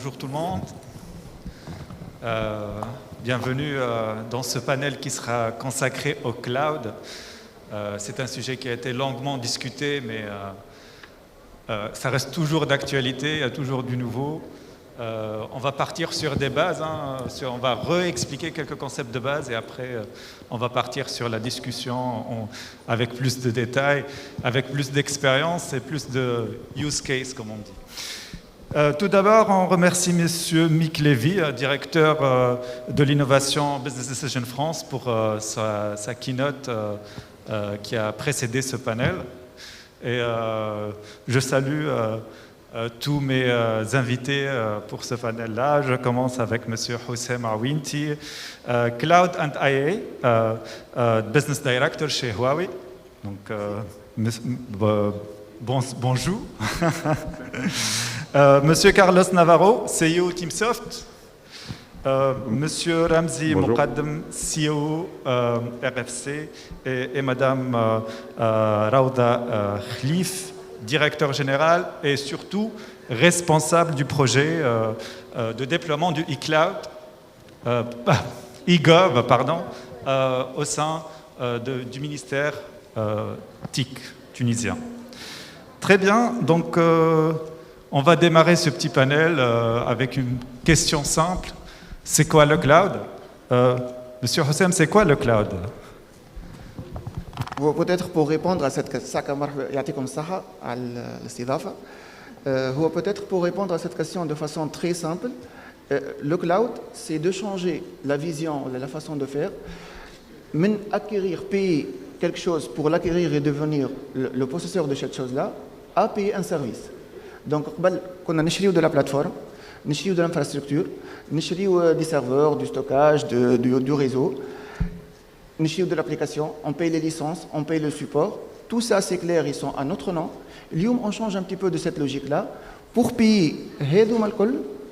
bonjour tout le monde. Bienvenue dans ce panel qui sera consacré au cloud. C'est un sujet qui a été longuement discuté, mais ça reste toujours d'actualité, il y a toujours du nouveau. On va partir sur des bases, on va réexpliquer quelques concepts de base et après on va partir sur la discussion avec plus de détails, avec plus d'expérience et plus de use case, comme on dit. Tout d'abord, on remercie M. Mick Lévy, directeur de l'innovation Business Decision France, pour sa keynote qui a précédé ce panel. Et je salue tous mes invités pour ce panel-là. Je commence avec M. Houssem Awinti, Cloud and IA, Business Director chez Huawei. Donc, bonjour. Monsieur Carlos Navarro, CEO Teamsoft. Monsieur Ramzi Moukadem, CEO RFC. Et Madame Rauda Khlif, directeur général et surtout responsable du projet de déploiement du e-cloud, e-gov, au sein du ministère TIC tunisien. Très bien, donc on va démarrer ce petit panel avec une question simple. C'est quoi le cloud? Monsieur Houssem, c'est quoi le cloud? Peut-être pour répondre à cette question, peut-être pour répondre à cette question de façon très simple, le cloud, c'est de changer la vision, la façon de faire, acquérir, payer quelque chose pour l'acquérir et devenir le possesseur de cette chose-là, à payer un service. Donc, on a de la plateforme, de l'infrastructure, des serveurs, du stockage, du réseau, de l'application, on paye les licences, on paye le support. Tout ça, c'est clair, ils sont à notre nom. On change un petit peu de cette logique-là pour payer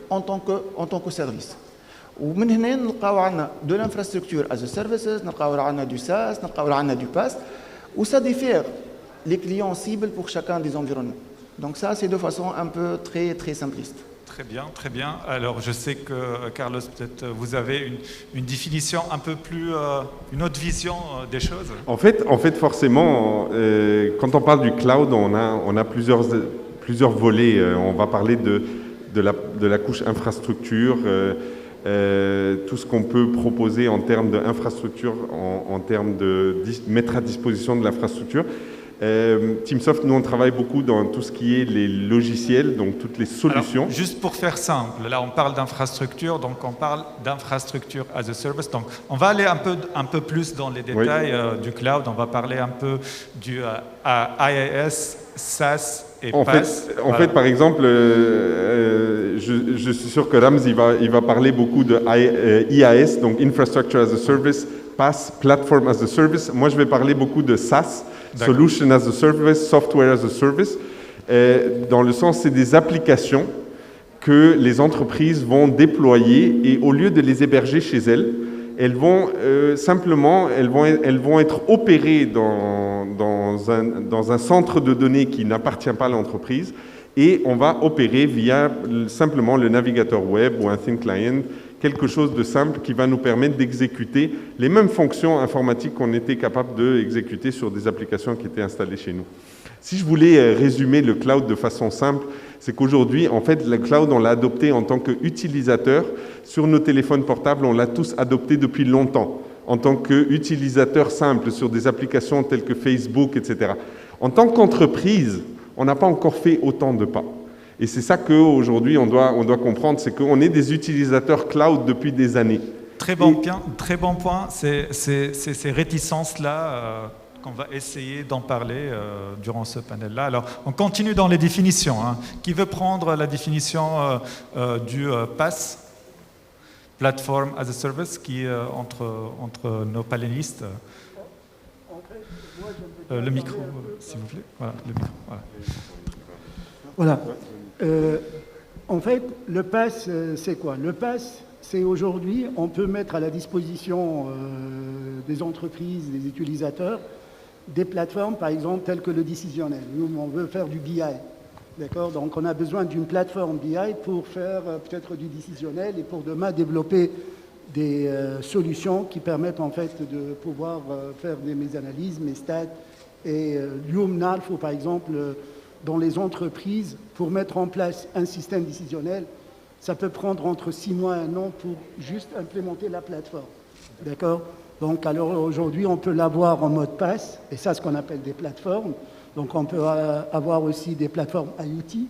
en tant que service. De l'infrastructure as a services, du SaaS, du PaaS, où ça diffère les clients cibles pour chacun des environnements. Donc ça, c'est de façon un peu très, très simpliste. Très bien, très bien. Alors, je sais que, Carlos, peut-être vous avez une définition un peu plus, une autre vision des choses. En fait, forcément, quand on parle du cloud, on a plusieurs volets. On va parler de la couche infrastructure, tout ce qu'on peut proposer en termes d'infrastructure, en termes de mettre à disposition de l'infrastructure. Teamsoft, nous, on travaille beaucoup dans tout ce qui est les logiciels, donc toutes les solutions. Alors, juste pour faire simple, là, on parle d'infrastructure, donc on parle d'infrastructure as a service. Donc, on va aller un peu plus dans les détails du cloud. On va parler un peu du IaaS, SaaS et PaaS. En fait, par exemple, je suis sûr que Rams, il va parler beaucoup de IaaS, donc Infrastructure as a Service, PaaS, Platform as a Service. Moi, je vais parler beaucoup de SaaS. Solution as a Service, Software as a Service, dans le sens, c'est des applications que les entreprises vont déployer et au lieu de les héberger chez elles, elles vont être opérées dans un centre de données qui n'appartient pas à l'entreprise et on va opérer via simplement le navigateur web ou un thin client, quelque chose de simple qui va nous permettre d'exécuter les mêmes fonctions informatiques qu'on était capable d'exécuter sur des applications qui étaient installées chez nous. Si je voulais résumer le cloud de façon simple, c'est qu'aujourd'hui, en fait, le cloud, on l'a adopté en tant qu'utilisateur. Sur nos téléphones portables, on l'a tous adopté depuis longtemps, en tant qu'utilisateur simple sur des applications telles que Facebook, etc. En tant qu'entreprise, on n'a pas encore fait autant de pas. Et c'est ça qu'aujourd'hui, on doit comprendre, c'est qu'on est des utilisateurs cloud depuis des années. Très bon point. C'est ces réticences-là qu'on va essayer d'en parler durant ce panel-là. Alors, on continue dans les définitions. Qui veut prendre la définition du PaaS, Platform as a Service, qui entre nos panélistes. Le micro, s'il vous plaît. Voilà, le micro. Voilà. En fait, le PaaS, c'est quoi? Le PaaS, c'est aujourd'hui, on peut mettre à la disposition des entreprises, des utilisateurs, des plateformes, par exemple, telles que le décisionnel. Nous, on veut faire du BI. D'accord? Donc, on a besoin d'une plateforme BI pour faire peut-être du décisionnel et pour demain développer des solutions qui permettent en fait de pouvoir faire mes analyses, mes stats. Et Lumna, il faut par exemple, dans les entreprises, pour mettre en place un système décisionnel, ça peut prendre entre 6 mois et 1 an pour juste implémenter la plateforme. D'accord? Donc, alors aujourd'hui, on peut l'avoir en mode pass, et ça, ce qu'on appelle des plateformes. Donc, on peut avoir aussi des plateformes IoT.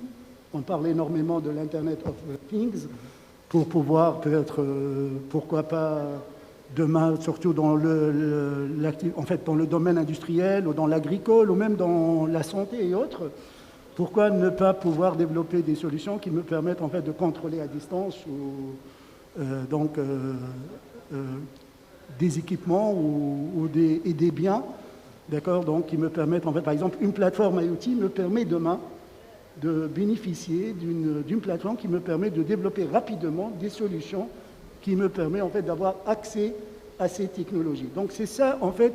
On parle énormément de l'Internet of Things pour pouvoir peut-être, pourquoi pas, demain, surtout dans dans le domaine industriel ou dans l'agricole ou même dans la santé et autres, pourquoi ne pas pouvoir développer des solutions qui me permettent en fait de contrôler à distance des équipements et des biens, d'accord, donc qui me permettent en fait, par exemple, une plateforme IoT me permet demain de bénéficier d'une plateforme qui me permet de développer rapidement des solutions qui me permet en fait d'avoir accès à ces technologies. Donc c'est ça en fait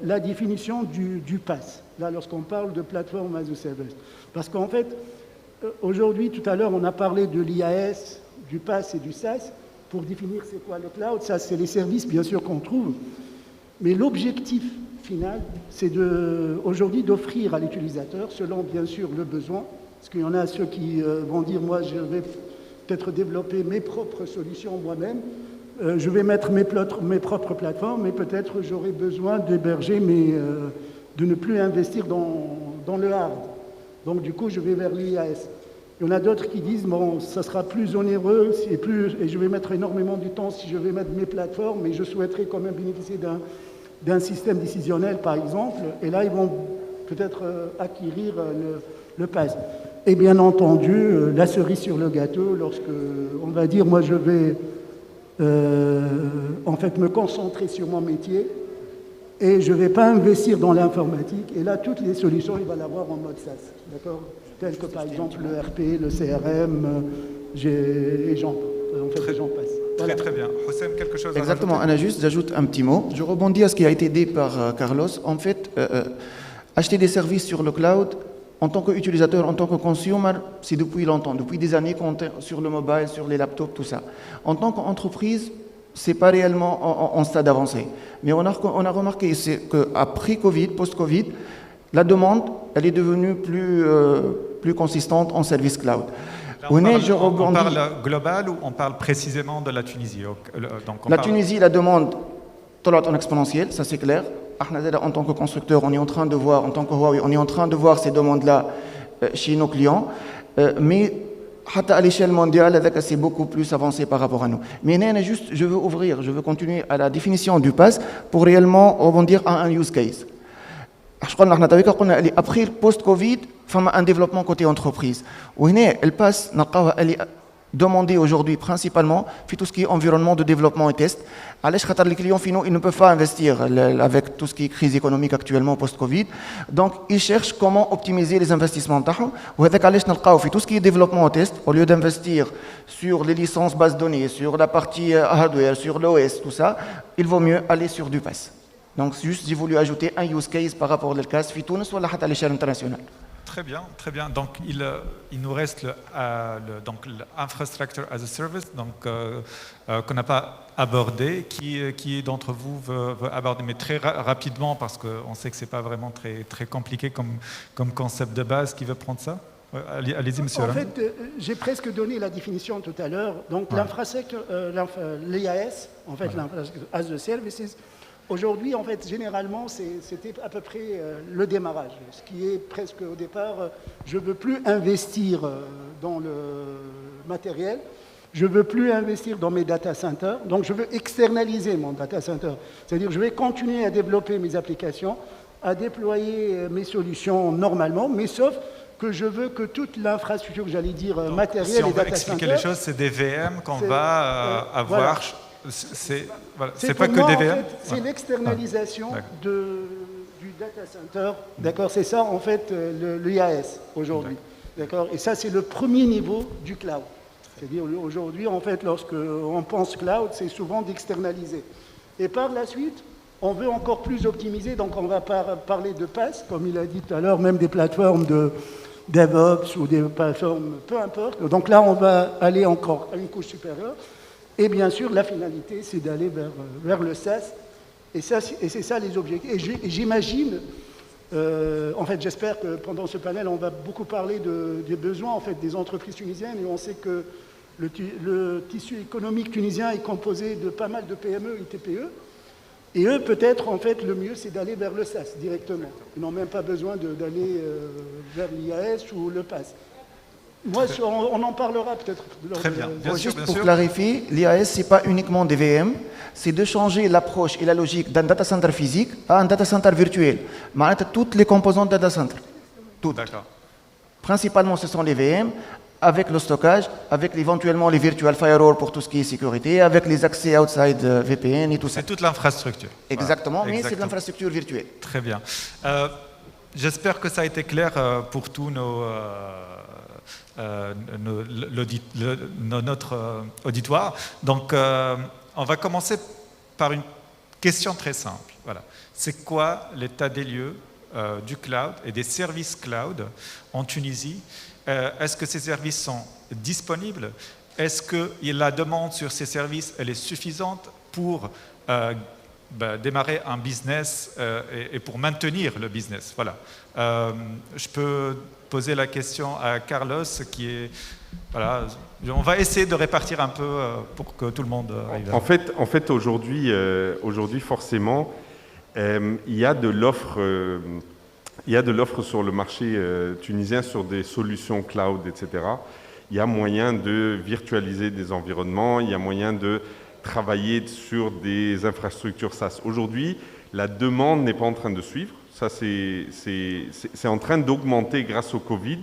la définition du PaaS, là lorsqu'on parle de plateforme as a service. Parce qu'en fait, aujourd'hui, tout à l'heure, on a parlé de l'IaaS, du PaaS et du SaaS, pour définir c'est quoi le cloud. Ça, c'est les services bien sûr qu'on trouve, mais l'objectif final, c'est aujourd'hui d'offrir à l'utilisateur, selon bien sûr le besoin, parce qu'il y en a ceux qui vont dire, moi je vais peut-être développer mes propres solutions moi-même, je vais mettre mes propres plateformes, mais peut-être j'aurai besoin d'héberger, de ne plus investir dans le hard. Donc du coup, je vais vers l'IaaS. Il y en a d'autres qui disent, bon, ça sera plus onéreux et je vais mettre énormément du temps si je vais mettre mes plateformes, mais je souhaiterais quand même bénéficier d'un système décisionnel, par exemple, et là, ils vont peut-être acquérir le PaaS. Et bien entendu, la cerise sur le gâteau, lorsque on va dire, moi, je vais en fait me concentrer sur mon métier et je ne vais pas investir dans l'informatique, et là, toutes les solutions, il va l'avoir en mode SaaS, d'accord? Telles que, par exemple, le RP, le CRM, et j'en passe. Voilà. Très bien. Houssem, quelque chose Exactement, à rajouter? j'ajoute un petit mot. Je rebondis à ce qui a été dit par Carlos. En fait, acheter des services sur le cloud, en tant qu'utilisateur, en tant que consumer, c'est depuis longtemps, depuis des années qu'on est sur le mobile, sur les laptops, tout ça. En tant qu'entreprise, c'est pas réellement en stade avancé. Mais on a remarqué qu'après Covid, post-Covid, la demande, elle est devenue plus consistante en service cloud. Là, on parle global ou on parle précisément de la Tunisie? Donc Tunisie, la demande, en exponentielle, ça c'est clair. En tant que constructeur, on est en train de voir, en tant que Huawei, on est en train de voir ces demandes-là chez nos clients. Mais à l'échelle mondiale, c'est beaucoup plus avancé par rapport à nous. Mais je veux continuer à la définition du PaaS pour réellement rebondir à un use case. Après le post-Covid, il y a un développement côté entreprise. Le PaaS, elle est demandée aujourd'hui principalement dans tout ce qui est environnement de développement et test. Les clients finaux, ils ne peuvent pas investir avec tout ce qui est crise économique actuellement post-Covid. Donc, ils cherchent comment optimiser les investissements. Et tout ce qui est développement et test, au lieu d'investir sur les licences bases données, sur la partie hardware, sur l'OS, tout ça, il vaut mieux aller sur du PaaS. Donc, juste, j'ai voulu ajouter un use case par rapport au cas de Tunis ou à l'échelle internationale. Très bien, très bien. Donc, il nous reste l'infrastructure as a service, qu'on n'a pas abordé. Qui d'entre vous veut aborder, mais très rapidement, parce qu'on sait que ce n'est pas vraiment très, très compliqué comme concept de base. Qui veut prendre ça? Allez-y, monsieur. En fait, j'ai presque donné la définition tout à l'heure. Donc, l'infrastructure, l'IaaS, en fait, l'infrastructure as a services. Aujourd'hui, en fait, généralement, c'était à peu près le démarrage. Ce qui est presque au départ, je ne veux plus investir dans le matériel, je ne veux plus investir dans mes data centers, donc je veux externaliser mon data center. C'est-à-dire je vais continuer à développer mes applications, à déployer mes solutions normalement, mais sauf que je veux que toute l'infrastructure, j'allais dire matériel et data center... Si on veut expliquer les choses, c'est des VM qu'on va avoir... Voilà. C'est pas que moi, des VM. En fait, c'est l'externalisation du data center. D'accord, c'est ça en fait le IaaS aujourd'hui. D'accord, et ça c'est le premier niveau du cloud. C'est-à-dire aujourd'hui en fait lorsque on pense cloud, c'est souvent d'externaliser. Et par la suite, on veut encore plus optimiser. Donc on va parler de PaaS, comme il a dit tout à l'heure, même des plateformes DevOps ou des plateformes, peu importe. Donc là, on va aller encore à une couche supérieure. Et bien sûr, la finalité, c'est d'aller vers le SaaS. Et c'est ça les objectifs. Et j'imagine, en fait, j'espère que pendant ce panel, on va beaucoup parler des besoins en fait, des entreprises tunisiennes. Et on sait que le tissu économique tunisien est composé de pas mal de PME et TPE. Et eux, peut-être, en fait, le mieux, c'est d'aller vers le SaaS directement. Ils n'ont même pas besoin d'aller vers l'IAS ou le PAS. Moi, on en parlera peut-être. Très bien. Bien sûr, Juste bien pour sûr. clarifier, l'IAS, ce n'est pas uniquement des VM, c'est de changer l'approche et la logique d'un data center physique à un data center virtuel. معناتها toutes les composantes data center. Toutes. D'accord. Principalement, ce sont les VM, avec le stockage, avec éventuellement les virtual firewall pour tout ce qui est sécurité, avec les accès outside VPN et tout ça. C'est toute l'infrastructure. Exactement, Voilà. mais c'est de Exactement. l'infrastructure virtuelle. Très bien. J'espère que ça a été clair pour tous notre auditoire. Donc, on va commencer par une question très simple. Voilà. C'est quoi l'état des lieux du cloud et des services cloud en Tunisie? Est-ce que ces services sont disponibles? Est-ce que la demande sur ces services elle est suffisante pour démarrer un business et pour maintenir le business? Voilà. Je peux poser la question à Carlos qui est... Voilà, on va essayer de répartir un peu pour que tout le monde arrive. En fait aujourd'hui, forcément, il y a de l'offre. Il y a de l'offre sur le marché tunisien sur des solutions cloud, etc. Il y a moyen de virtualiser des environnements, il y a moyen de travailler sur des infrastructures SaaS. Aujourd'hui, la demande n'est pas en train de suivre. Ça, c'est en train d'augmenter grâce au Covid,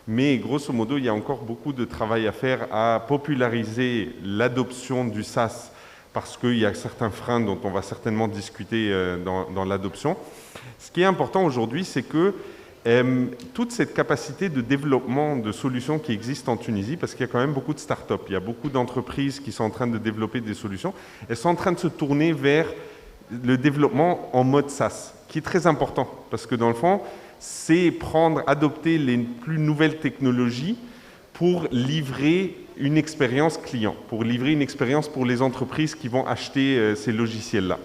mais grosso modo, il y a encore beaucoup de travail à faire à populariser l'adoption du SaaS parce qu'il y a certains freins dont on va certainement discuter dans l'adoption. Ce qui est important aujourd'hui, c'est que toute cette capacité de développement de solutions qui existent en Tunisie, parce qu'il y a quand même beaucoup de start-up, il y a beaucoup d'entreprises qui sont en train de développer des solutions, elles sont en train de se tourner vers le développement en mode SaaS, qui est très important, parce que dans le fond, c'est adopter les plus nouvelles technologies pour livrer une expérience client, pour livrer une expérience pour les entreprises qui vont acheter ces logiciels-là.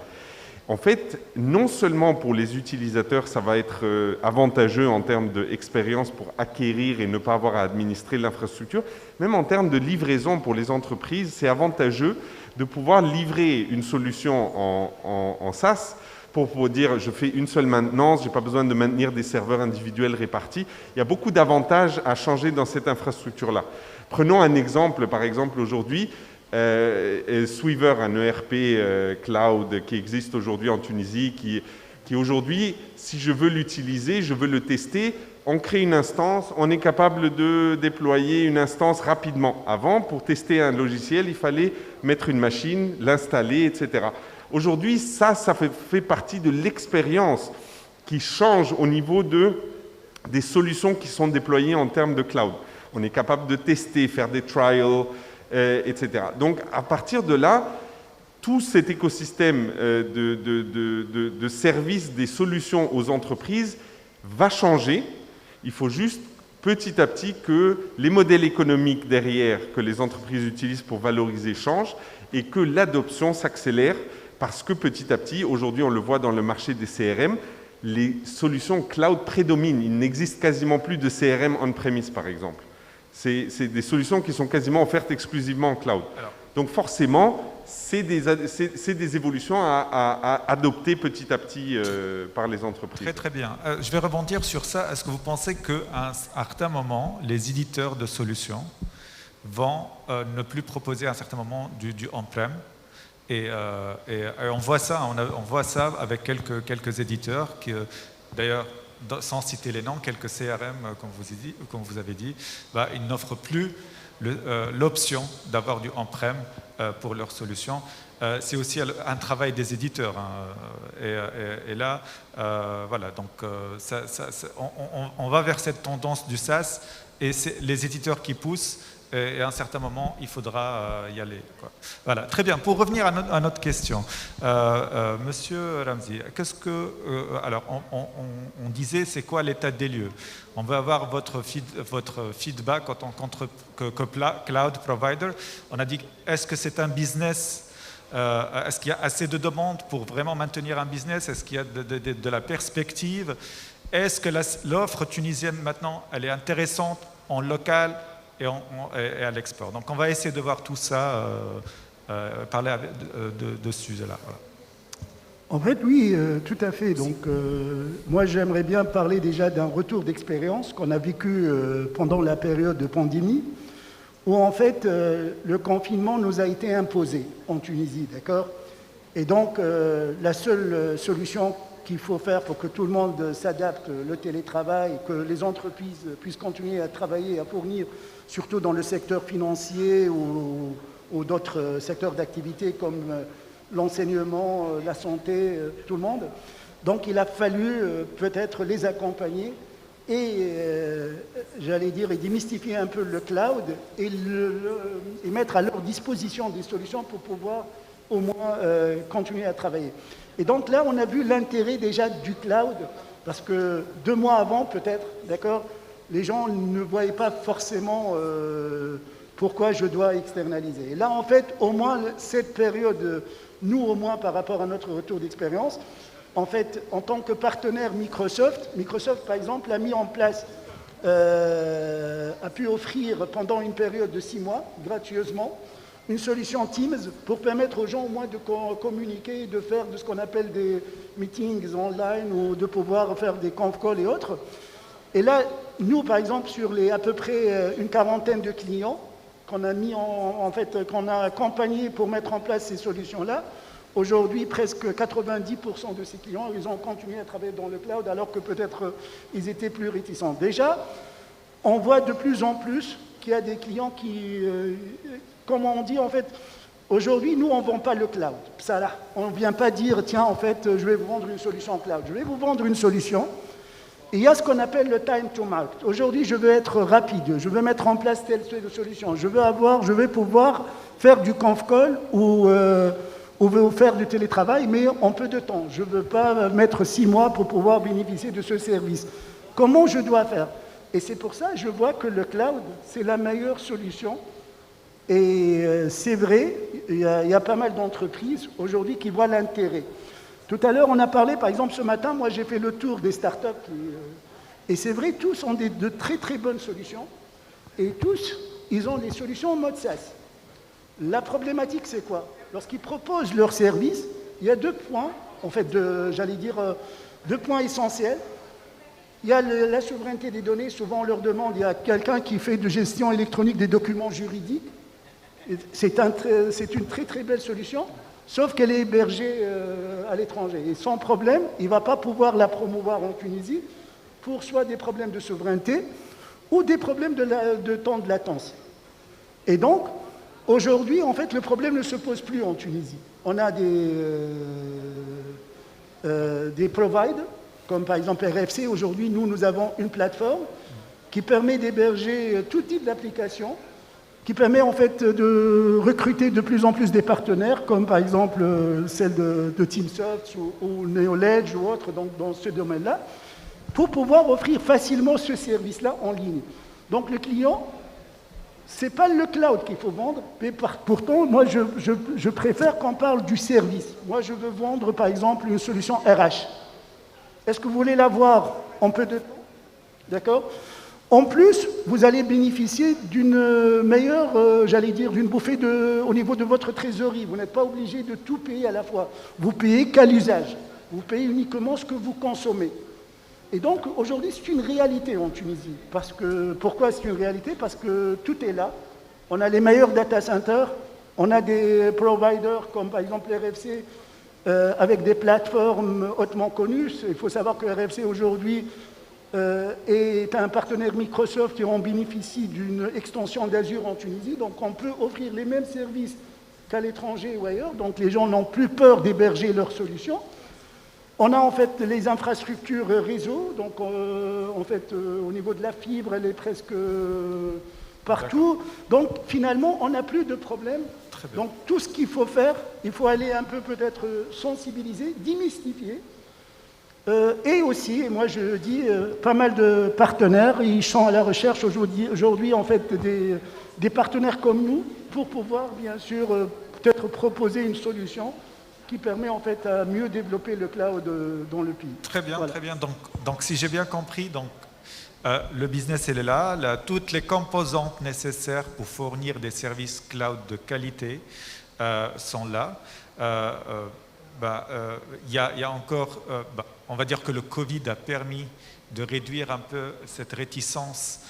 En fait, non seulement pour les utilisateurs, ça va être avantageux en termes d'expérience pour acquérir et ne pas avoir à administrer l'infrastructure, même en termes de livraison pour les entreprises, c'est avantageux de pouvoir livrer une solution en SaaS pour dire je fais une seule maintenance, je n'ai pas besoin de maintenir des serveurs individuels répartis. Il y a beaucoup d'avantages à changer dans cette infrastructure-là. Prenons un exemple, par exemple aujourd'hui, Sweaver, un ERP cloud qui existe aujourd'hui en Tunisie, qui aujourd'hui, si je veux l'utiliser, je veux le tester, on crée une instance, on est capable de déployer une instance rapidement. Avant, pour tester un logiciel, il fallait mettre une machine, l'installer, etc. Aujourd'hui, ça fait partie de l'expérience qui change au niveau des solutions qui sont déployées en termes de cloud. On est capable de tester, faire des trials, etc. Donc, à partir de là, tout cet écosystème de services, des solutions aux entreprises va changer. Il faut juste petit à petit que les modèles économiques derrière que les entreprises utilisent pour valoriser changent et que l'adoption s'accélère parce que petit à petit, aujourd'hui on le voit dans le marché des CRM, les solutions cloud prédominent. Il n'existe quasiment plus de CRM on-premise par exemple. C'est des solutions qui sont quasiment offertes exclusivement en cloud. Donc forcément, c'est des évolutions à adopter petit à petit par les entreprises. Très très bien. Je vais rebondir sur ça. Est-ce que vous pensez qu'à un certain moment, les éditeurs de solutions vont ne plus proposer à un certain moment du on-prem et on voit ça avec quelques éditeurs qui, d'ailleurs, sans citer les noms, quelques CRM, comme vous avez dit, ils n'offrent plus l'option d'avoir du on-prem pour leurs solutions. C'est aussi un travail des éditeurs. Et là, voilà, donc on va vers cette tendance du SaaS et c'est les éditeurs qui poussent et à un certain moment, il faudra y aller, quoi. Voilà, très bien. Pour revenir à notre question, Monsieur Ramzi, alors, on disait, c'est quoi l'état des lieux? On veut avoir votre feedback en tant que cloud provider. On a dit, est-ce que c'est un business? Est-ce qu'il y a assez de demandes pour vraiment maintenir un business? Est-ce qu'il y a de la perspective? Est-ce que l'offre tunisienne maintenant, elle est intéressante en local et à l'export? Donc on va essayer de voir tout ça, parler de ce sujet-là. Voilà. En fait, oui, tout à fait. Donc, moi, j'aimerais bien parler déjà d'un retour d'expérience qu'on a vécu pendant la période de pandémie, où en fait, le confinement nous a été imposé en Tunisie, d'accord? Et donc, la seule solution qu'il faut faire pour que tout le monde s'adapte, le télétravail, que les entreprises puissent continuer à travailler, à fournir, surtout dans le secteur financier ou d'autres secteurs d'activité comme l'enseignement, la santé, tout le monde. Donc il a fallu peut-être les accompagner et, j'allais dire, et démystifier un peu le cloud et mettre à leur disposition des solutions pour pouvoir au moins continuer à travailler. Et donc là, on a vu l'intérêt déjà du cloud, parce que 2 mois avant, peut-être, d'accord, les gens ne voyaient pas forcément pourquoi je dois externaliser. Et là, en fait, au moins, cette période, nous, au moins, par rapport à notre retour d'expérience, en fait, en tant que partenaire Microsoft, par exemple, a mis en place, a pu offrir pendant une période de 6 mois, gratuitement, une solution Teams pour permettre aux gens au moins de communiquer, de faire de ce qu'on appelle des meetings online ou de pouvoir faire des conf calls et autres. Et là, nous, par exemple, sur à peu près une quarantaine de clients qu'on a mis qu'on a accompagnés pour mettre en place ces solutions-là, aujourd'hui, presque 90% de ces clients, ils ont continué à travailler dans le cloud alors que peut-être ils étaient plus réticents. Déjà, on voit de plus en plus qu'il y a des clients qui, comme on dit, en fait, aujourd'hui, nous, on ne vend pas le cloud. Ça, là, on ne vient pas dire, tiens, en fait, je vais vous vendre une solution cloud. Je vais vous vendre une solution. Et il y a ce qu'on appelle le time to market. Aujourd'hui, je veux être rapide. Je veux mettre en place telle solution. Je vais pouvoir faire du conf call ou faire du télétravail, mais en peu de temps. Je ne veux pas mettre 6 mois pour pouvoir bénéficier de ce service. Comment je dois faire? Et c'est pour ça que je vois que le cloud, c'est la meilleure solution. Et c'est vrai, il y a pas mal d'entreprises aujourd'hui qui voient l'intérêt. Tout à l'heure, on a parlé, par exemple, ce matin, moi j'ai fait le tour des startups. Et c'est vrai, tous ont de très très bonnes solutions. Et tous, ils ont des solutions en mode SaaS. La problématique, c'est quoi? Lorsqu'ils proposent leurs services, il y a 2 points, en fait, 2 points essentiels. Il y a la souveraineté des données. Souvent, on leur demande, il y a quelqu'un qui fait de gestion électronique des documents juridiques. C'est une très très belle solution, sauf qu'elle est hébergée à l'étranger. Et sans problème, il ne va pas pouvoir la promouvoir en Tunisie pour soit des problèmes de souveraineté ou des problèmes de temps de latence. Et donc, aujourd'hui, en fait, le problème ne se pose plus en Tunisie. On a des providers, comme par exemple RFC. Aujourd'hui, nous avons une plateforme qui permet d'héberger tout type d'applications, qui permet en fait de recruter de plus en plus des partenaires, comme par exemple celle de TeamSoft ou NeoLedge ou autres dans ce domaine-là, pour pouvoir offrir facilement ce service-là en ligne. Donc le client, ce n'est pas le cloud qu'il faut vendre, mais pourtant, moi je préfère qu'on parle du service. Moi je veux vendre par exemple une solution RH. Est-ce que vous voulez l'avoir en peu de temps? D'accord? En plus, vous allez bénéficier d'une meilleure, d'une bouffée au niveau de votre trésorerie. Vous n'êtes pas obligé de tout payer à la fois. Vous payez qu'à l'usage. Vous payez uniquement ce que vous consommez. Et donc, aujourd'hui, c'est une réalité en Tunisie. Pourquoi c'est une réalité? Parce que tout est là. On a les meilleurs data centers. On a des providers comme par exemple RFC, avec des plateformes hautement connues. Il faut savoir que RFC aujourd'hui est un partenaire Microsoft et on bénéficie d'une extension d'Azure en Tunisie. Donc on peut offrir les mêmes services qu'à l'étranger ou ailleurs. Donc les gens n'ont plus peur d'héberger leurs solutions. On a en fait les infrastructures réseau. Donc en fait au niveau de la fibre, elle est presque partout. Donc finalement, on n'a plus de problème. Donc tout ce qu'il faut faire, il faut aller un peu peut-être sensibiliser, démystifier. Et aussi, et moi je dis, pas mal de partenaires, ils sont à la recherche aujourd'hui en fait des partenaires comme nous pour pouvoir bien sûr peut-être proposer une solution qui permet en fait à mieux développer le cloud dans le pays. Très bien, Voilà. très bien. Donc si j'ai bien compris, le business il est là, toutes les composantes nécessaires pour fournir des services cloud de qualité sont là. Il y a encore, on va dire que le Covid a permis de réduire un peu cette réticence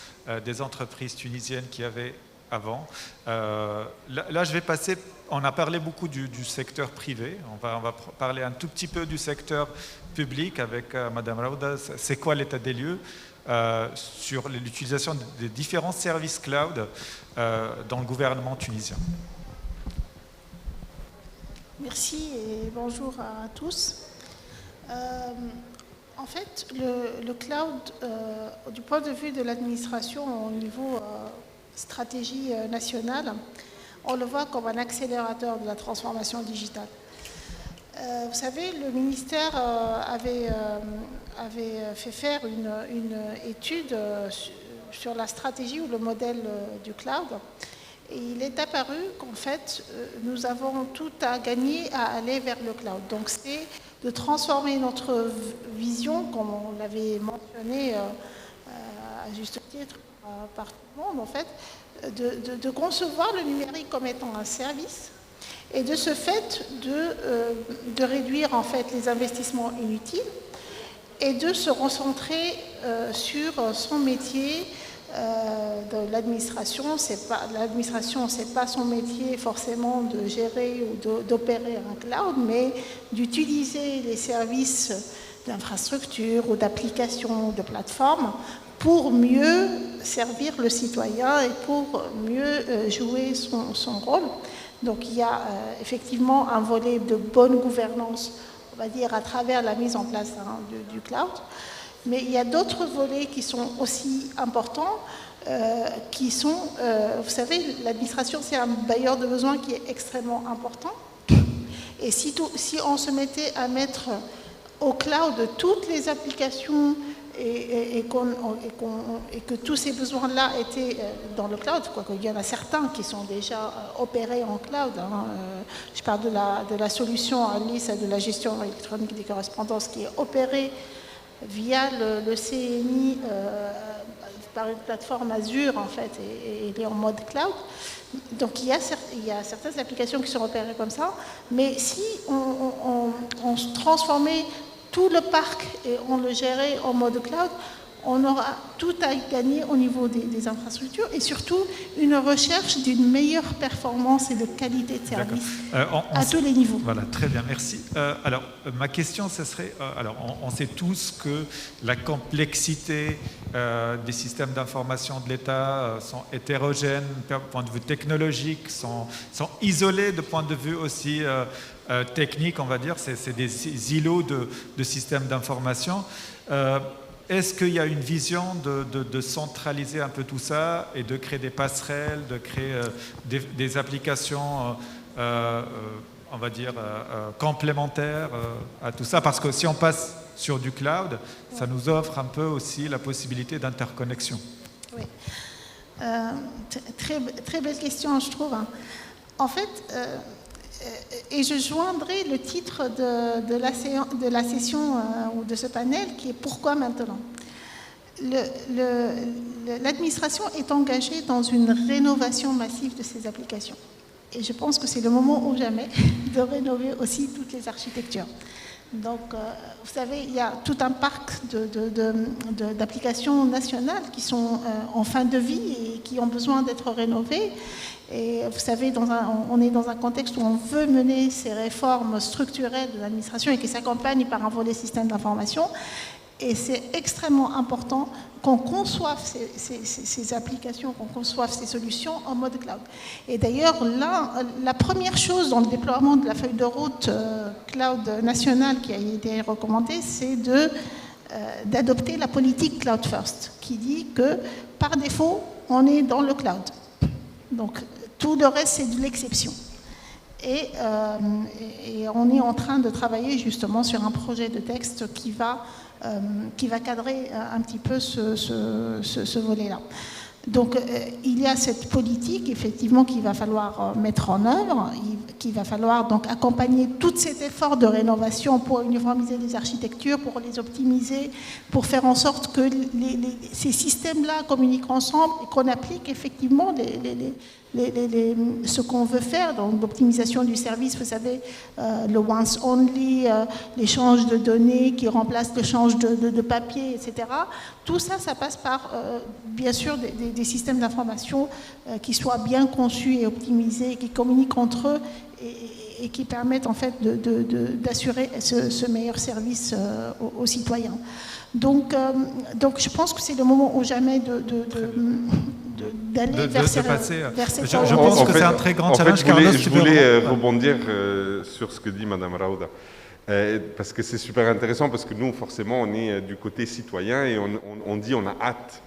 des entreprises tunisiennes qu'il y avait avant. Là, je vais passer, on a parlé beaucoup du secteur privé, on va parler un tout petit peu du secteur public avec Madame Raouda. C'est quoi l'état des lieux sur l'utilisation des différents services cloud dans le gouvernement tunisien? Merci et bonjour à tous. En fait, le cloud, du point de vue de l'administration au niveau stratégie nationale, on le voit comme un accélérateur de la transformation digitale. Vous savez, le ministère avait fait faire une étude sur la stratégie ou le modèle du cloud. Et il est apparu qu'en fait, nous avons tout à gagner à aller vers le cloud. Donc, c'est de transformer notre vision, comme on l'avait mentionné à juste titre par tout le monde, en fait, de concevoir le numérique comme étant un service et de ce fait de réduire en fait les investissements inutiles et de se recentrer sur son métier. De l'administration, l'administration, c'est pas son métier forcément de gérer ou d'opérer un cloud, mais d'utiliser les services d'infrastructure ou d'applications, de plateformes pour mieux servir le citoyen et pour mieux jouer son rôle. Donc il y a effectivement un volet de bonne gouvernance, on va dire, à travers la mise en place du cloud. Mais il y a d'autres volets qui sont aussi importants, qui sont, vous savez, l'administration, c'est un bailleur de besoins qui est extrêmement important. Et si on se mettait à mettre au cloud toutes les applications et que tous ces besoins-là étaient dans le cloud, quoiqu'il y en a certains qui sont déjà opérés en cloud. Je parle de la solution ALICE, de la gestion électronique des correspondances qui est opérée via le CNI par une plateforme Azure en fait et il est en mode cloud. Donc il y a certaines applications qui sont opérées comme ça, mais si on transformait tout le parc et on le gérait en mode cloud, on aura tout à gagner au niveau des infrastructures et surtout une recherche d'une meilleure performance et de qualité de service à tous les niveaux. Voilà, très bien, merci. Alors, ma question, ce serait, on sait tous que la complexité des systèmes d'information de l'État sont hétérogènes du point de vue technologique, sont isolés de point de vue aussi technique, on va dire, c'est des îlots de systèmes d'information. Est-ce qu'il y a une vision de centraliser un peu tout ça et de créer des passerelles, de créer des applications, on va dire, complémentaires à tout ça? Parce que si on passe sur du cloud, ça nous offre un peu aussi la possibilité d'interconnexion. Oui. Très belle question, je trouve. En fait, et je joindrai le titre de la session ou de ce panel qui est « Pourquoi maintenant ?» L'administration est engagée dans une rénovation massive de ses applications. Et je pense que c'est le moment ou jamais de rénover aussi toutes les architectures. Donc, vous savez, il y a tout un parc d'applications nationales qui sont en fin de vie et qui ont besoin d'être rénovées. Et vous savez, on est dans un contexte où on veut mener ces réformes structurelles de l'administration et qui s'accompagnent par un volet système d'information. Et c'est extrêmement important qu'on conçoive ces applications, qu'on conçoive ces solutions en mode cloud. Et d'ailleurs, là, la première chose dans le déploiement de la feuille de route cloud nationale qui a été recommandée, c'est d'adopter la politique Cloud First, qui dit que, par défaut, on est dans le cloud. Donc, tout le reste, c'est de l'exception. Et on est en train de travailler justement sur un projet de texte qui va cadrer un petit peu ce volet-là. Donc, il y a cette politique, effectivement, qu'il va falloir mettre en œuvre, qu'il va falloir donc accompagner tout cet effort de rénovation pour uniformiser les architectures, pour les optimiser, pour faire en sorte que ces systèmes-là communiquent ensemble et qu'on applique effectivement ce qu'on veut faire, donc l'optimisation du service, vous savez, le once only, l'échange de données qui remplace l'échange de papier, etc. Tout ça, ça passe par, bien sûr, des systèmes d'information qui soient bien conçus et optimisés, qui communiquent entre eux et qui permettent en fait d'assurer ce meilleur service aux citoyens. Donc, je pense que c'est le moment ou jamais d'aller vers ces je pense que c'est un très grand challenge. Je voulais rebondir sur ce que dit Mme Raouda. Parce que c'est super intéressant, parce que nous, forcément, on est du côté citoyen et on dit on a hâte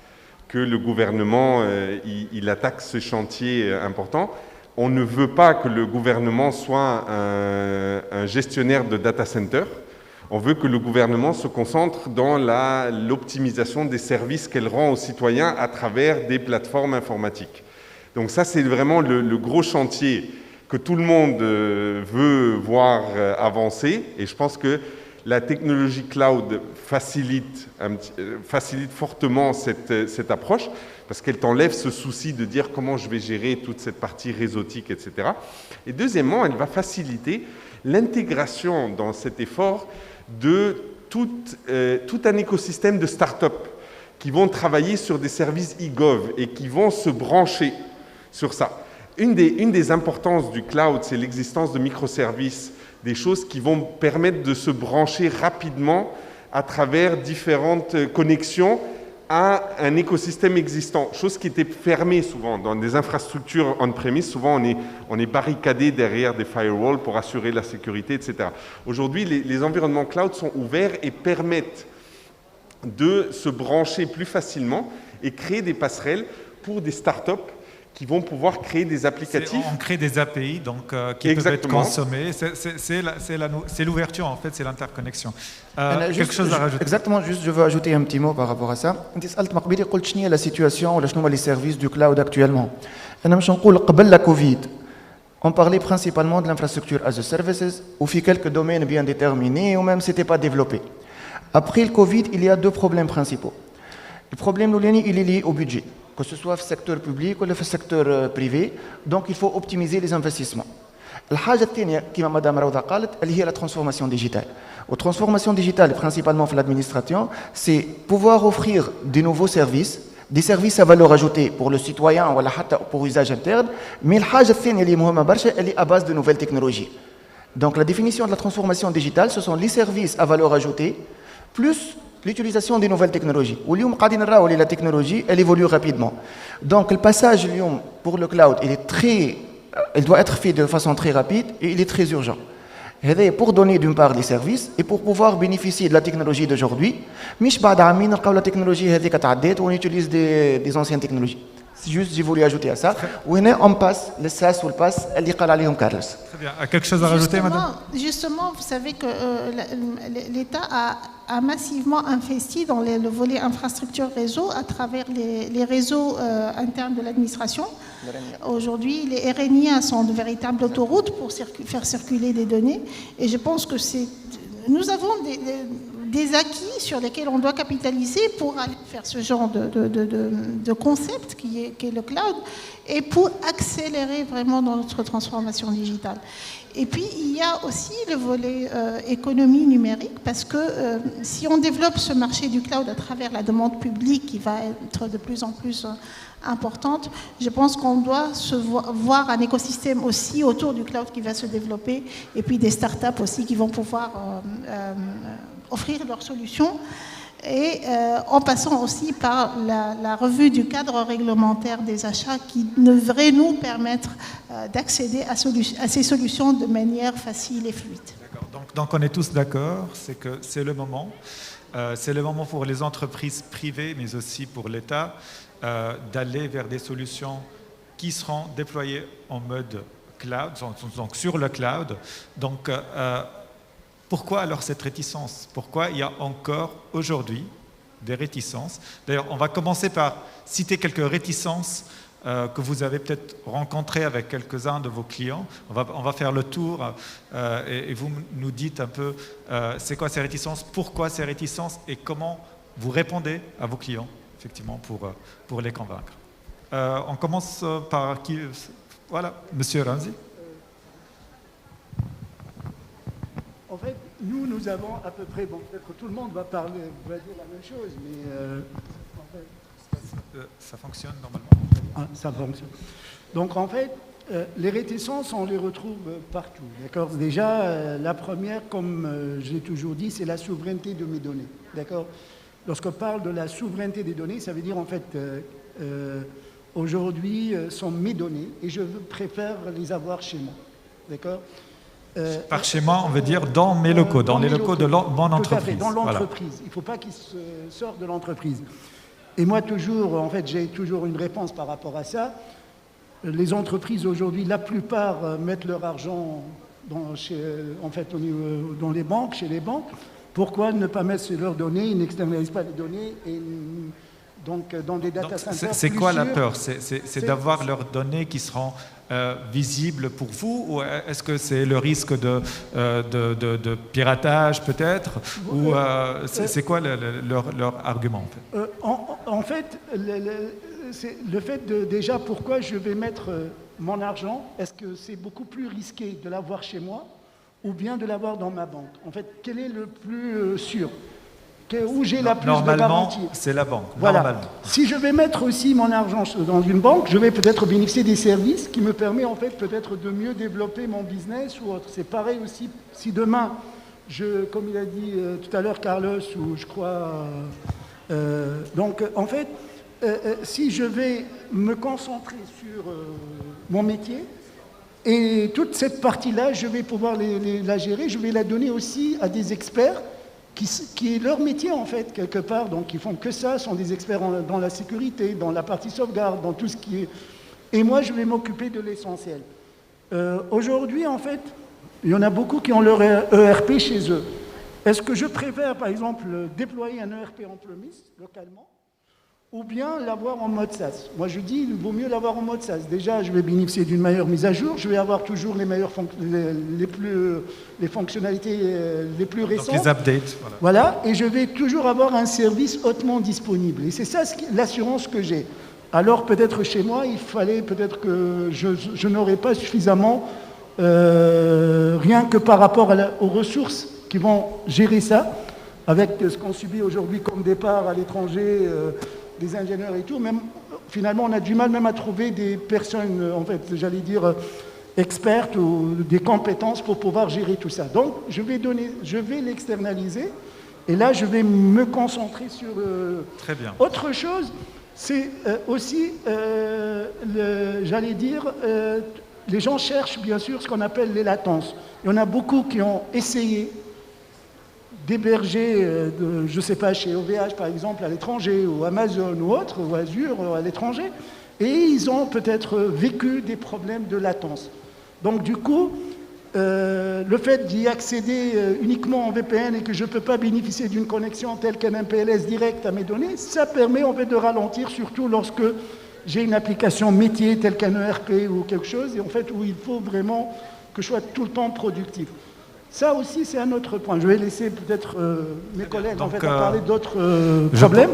que le gouvernement il attaque ce chantier important. On ne veut pas que le gouvernement soit un gestionnaire de data center. On veut que le gouvernement se concentre dans l'optimisation des services qu'elle rend aux citoyens à travers des plateformes informatiques. Donc ça, c'est vraiment le gros chantier que tout le monde veut voir avancer. Et je pense que la technologie cloud facilite fortement cette approche, parce qu'elle t'enlève ce souci de dire comment je vais gérer toute cette partie réseautique, etc. Et deuxièmement, elle va faciliter l'intégration dans cet effort de tout un écosystème de start-up qui vont travailler sur des services e-gov et qui vont se brancher sur ça. Une des importances du cloud, c'est l'existence de microservices, des choses qui vont permettre de se brancher rapidement à travers différentes connexions à un écosystème existant, chose qui était fermée souvent dans des infrastructures on-premise. Souvent, on est barricadé derrière des firewalls pour assurer la sécurité, etc. Aujourd'hui, les environnements cloud sont ouverts et permettent de se brancher plus facilement et créer des passerelles pour des startups qui vont pouvoir créer des applicatifs. On crée des API donc, qui peuvent être consommés. C'est l'ouverture, en fait, c'est l'interconnexion. Quelque chose à rajouter? Exactement, juste je veux ajouter un petit mot par rapport à ça. انت سألت مقبلي قلت شنو هي la situation ولا شنو هما les services du cloud actuellement. أنا مش نقول قبل la Covid. On parlait principalement de l'infrastructure as a services ou في quelques domaines bien déterminés ou même c'était pas développé. Après le Covid, il y a deux problèmes principaux. Le problème il est lié au budget, que ce soit في secteur public ou في secteur privé. Donc il faut optimiser les investissements. الحاجة الثانية كما مدام روضة قالت اللي هي la transformation digitale. La transformation digitale, principalement pour l'administration, c'est pouvoir offrir de nouveaux services, des services à valeur ajoutée pour le citoyen ou pour usage interne, mais الحاجة الثانية اللي مهمة برشا elle est à base de nouvelles technologies. Donc la définition de la transformation digitale, ce sont les services à valeur ajoutée plus l'utilisation des nouvelles technologies. واليوم قاعدين نراو la technologie, elle évolue rapidement. Donc le passage اليوم pour le cloud, il doit être fait de façon très rapide et il est très urgent. Pour donner d'une part les services et pour pouvoir bénéficier de la technologie d'aujourd'hui, مش بعد عامين نلقاو la technologie هذيك تعدات on utilise des anciennes technologies. C'est juste j'ai voulu ajouter à ça. وهنا on passe le SaaS ou le PaaS اللي قال عليهم كارلوس. Très bien. Quelque chose à rajouter, madame? Justement, vous savez que l'État a massivement investi dans le volet infrastructure réseau à travers les réseaux internes de l'administration. Aujourd'hui, les RNIA sont de véritables autoroutes pour faire circuler des données. Et je pense que nous avons des acquis sur lesquels on doit capitaliser pour aller faire ce genre de concept qui est le cloud et pour accélérer vraiment dans notre transformation digitale. Et puis, il y a aussi le volet économie numérique parce que si on développe ce marché du cloud à travers la demande publique qui va être de plus en plus importante, je pense qu'on doit voir un écosystème aussi autour du cloud qui va se développer et puis des startups aussi qui vont pouvoir offrir leurs solutions et en passant aussi par la revue du cadre réglementaire des achats qui devrait nous permettre d'accéder à ces solutions de manière facile et fluide. Donc on est tous d'accord, c'est que c'est le moment. c'est le moment pour les entreprises privées, mais aussi pour l'État, d'aller vers des solutions qui seront déployées en mode cloud, donc sur le cloud. Donc, pourquoi alors cette réticence? Pourquoi il y a encore aujourd'hui des réticences? D'ailleurs, on va commencer par citer quelques réticences que vous avez peut-être rencontrées avec quelques-uns de vos clients. On va faire le tour et vous nous dites un peu c'est quoi ces réticences, pourquoi ces réticences et comment vous répondez à vos clients, effectivement, pour les convaincre. On commence par qui? Voilà, Monsieur Ramzi. En fait, nous avons à peu près, bon, peut-être que tout le monde va dire la même chose, mais en fait, ça fonctionne normalement. Ah, ça fonctionne. Donc en fait, les réticences, on les retrouve partout. D'accord. Déjà, la première, comme j'ai toujours dit, c'est la souveraineté de mes données. D'accord. Lorsqu'on parle de la souveraineté des données, ça veut dire en fait, aujourd'hui, sont mes données et je préfère les avoir chez moi. D'accord. Par chez moi, on veut dire dans mes locaux, dans les locaux de mon entreprise. Tout à fait, dans l'entreprise. Voilà. Il ne faut pas qu'ils sortent de l'entreprise. Et moi, toujours, en fait, j'ai toujours une réponse par rapport à ça. Les entreprises, aujourd'hui, la plupart mettent leur argent dans les banques, chez les banques. Pourquoi ne pas mettre leurs données? Ils n'externalisent pas les données. Et donc, dans des data centers. C'est quoi la peur? C'est d'avoir leurs données qui seront visibles pour vous, ou est-ce que c'est le risque de piratage peut-être, ou c'est quoi leur argument en fait, c'est le fait de déjà pourquoi je vais mettre mon argent. Est-ce que c'est beaucoup plus risqué de l'avoir chez moi ou bien de l'avoir dans ma banque? En fait, quel est le plus sûr? Où j'ai la plus de garantie? Normalement, c'est la banque. Voilà. Normalement. Si je vais mettre aussi mon argent dans une banque, je vais peut-être bénéficier des services qui me permettent en fait peut-être de mieux développer mon business ou autre. C'est pareil aussi si demain, comme il a dit tout à l'heure Carlos, ou je crois... donc en fait, si je vais me concentrer sur mon métier, et toute cette partie-là, je vais pouvoir la gérer, je vais la donner aussi à des experts qui est leur métier en fait, quelque part, donc ils font que ça, sont des experts dans la sécurité, dans la partie sauvegarde, dans tout ce qui est... Et moi, je vais m'occuper de l'essentiel. Aujourd'hui, en fait, il y en a beaucoup qui ont leur ERP chez eux. Est-ce que je préfère, par exemple, déployer un ERP en premise, localement, ou bien l'avoir en mode SaaS? Moi, je dis, il vaut mieux l'avoir en mode SaaS. Déjà, je vais bénéficier d'une meilleure mise à jour, je vais avoir toujours les fonctionnalités les plus récentes. Donc les updates. Voilà, et je vais toujours avoir un service hautement disponible. Et c'est ça l'assurance que j'ai. Alors, peut-être chez moi, il fallait peut-être que je n'aurais pas suffisamment, rien que par rapport aux ressources qui vont gérer ça, avec ce qu'on subit aujourd'hui comme départ à l'étranger, des ingénieurs et tout. Même, finalement, on a du mal même à trouver des personnes, en fait, j'allais dire, expertes ou des compétences pour pouvoir gérer tout ça. Donc, je vais l'externaliser. Et là, je vais me concentrer sur... Très bien. Autre chose, c'est aussi, j'allais dire, les gens cherchent bien sûr ce qu'on appelle les latences. Il y en a beaucoup qui ont essayé d'héberger, je ne sais pas, chez OVH par exemple à l'étranger, ou Amazon ou autre, ou Azure à l'étranger, et ils ont peut-être vécu des problèmes de latence. Donc du coup, le fait d'y accéder uniquement en VPN et que je ne peux pas bénéficier d'une connexion telle qu'un MPLS direct à mes données, ça permet en fait de ralentir, surtout lorsque j'ai une application métier telle qu'un ERP ou quelque chose, et en fait où il faut vraiment que je sois tout le temps productif. Ça aussi, c'est un autre point. Je vais laisser peut-être mes collègues en fait, parler d'autres problèmes,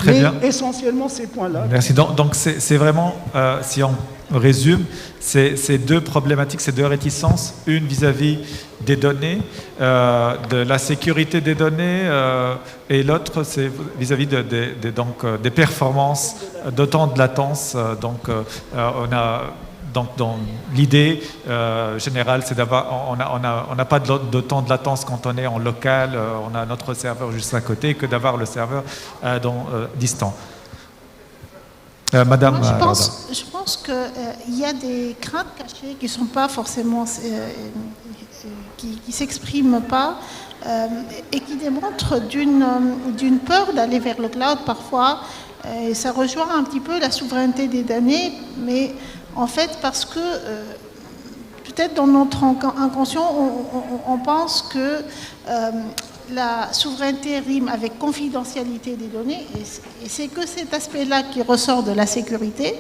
mais essentiellement ces points-là. Merci. Donc c'est vraiment, si on résume, ces deux problématiques, ces deux réticences, une vis-à-vis des données, de la sécurité des données, et l'autre, c'est vis-à-vis des performances, de temps de latence. Donc, dans l'idée générale, c'est d'avoir, on n'a pas de temps de latence quand on est en local, on a notre serveur juste à côté, que d'avoir le serveur distant. Madame, moi, je pense qu'il y a des craintes cachées qui ne sont pas forcément, qui s'expriment pas et qui démontre d'une peur d'aller vers le cloud parfois. Et ça rejoint un petit peu la souveraineté des données, mais en fait parce que peut-être dans notre inconscient, on pense que la souveraineté rime avec confidentialité des données, et c'est que cet aspect-là qui ressort de la sécurité,